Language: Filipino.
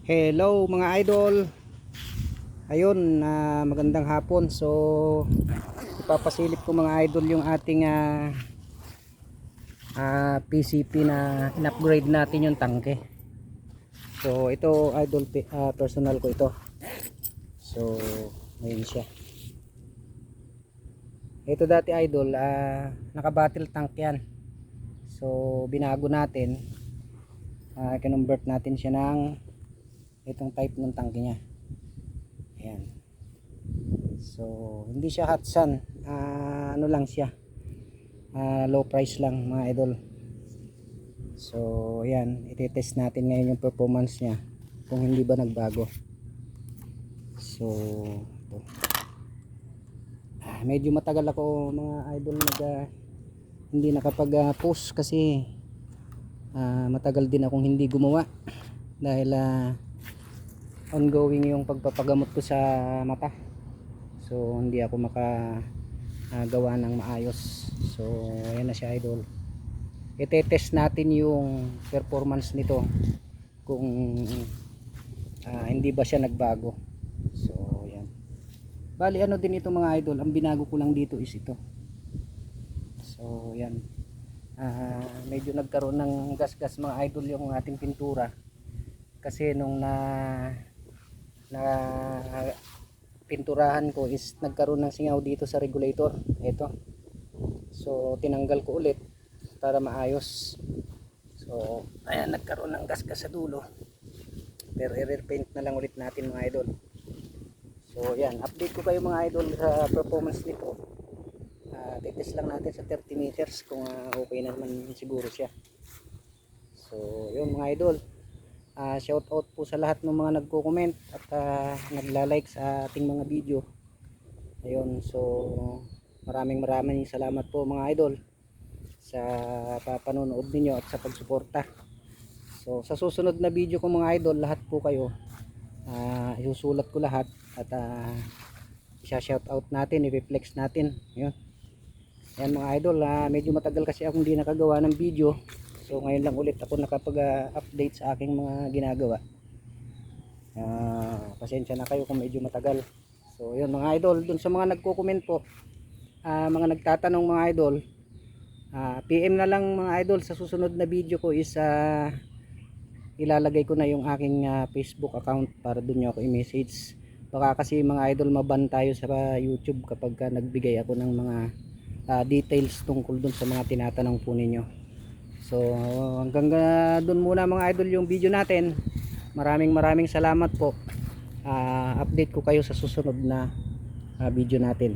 Hello mga idol. Ayun, magandang hapon. So ipapasilip ko mga idol yung ating PCP na in-upgrade natin yung tangke. So ito idol, personal ko ito. So ayun siya. Ito dati idol, naka-battle tank yan. So binago natin, kinonvert natin siya ng itong type ng tangke niya. Ayan. So hindi siya hot sun, ano lang siya, low price lang mga idol. So ayan, iti-test natin ngayon yung performance niya kung hindi ba nagbago. So ito. Medyo matagal ako mga idol hindi nakapag post kasi matagal din akong hindi gumawa dahil ongoing yung pagpapagamot ko sa mata. So hindi ako gawa ng maayos. So ayan na siya idol. Ite-test natin yung performance nito kung hindi ba siya nagbago. So ayan. Bali ano din ito mga idol, ang binago ko lang dito is ito. So ayan. Medyo nagkaroon ng gas-gas mga idol yung ating pintura. Kasi nung na pinturahan ko is nagkaroon ng singaw dito sa regulator. Ito. So tinanggal ko ulit para maayos. So ayan, nagkaroon ng gas-gas sa dulo. Pero i-repaint na lang ulit natin mga idol. So ayan, update ko kayo mga idol sa performance nito. Titest lang natin sa 30 meters kung okay naman siguro siya. So yun mga idol. Shout out po sa lahat ng mga nagko-comment at nagla-like sa ating mga video. Ayun, so maraming salamat po mga idol sa panonood ninyo at sa pagsuporta. So sa susunod na video ko mga idol, lahat po kayo isusulat ko lahat at i-shout out natin, i-reflex natin. Ayun. Ayan mga idol, medyo matagal kasi akong hindi nakagawa ng video. So ngayon lang ulit ako nakapag-update sa aking mga ginagawa. Pasensya na kayo kung medyo matagal. So yun mga idol, dun sa mga nagko-comment po, mga nagtatanong mga idol, PM na lang mga idol. Sa susunod na video ko is ilalagay ko na yung aking Facebook account para dun nyo ako i-message. Baka kasi mga idol maban tayo sa YouTube kapag nagbigay ako ng mga details tungkol dun sa mga tinatanong po ninyo. So hanggang doon muna mga idol yung video natin. Maraming salamat po. Update ko kayo sa susunod na video natin.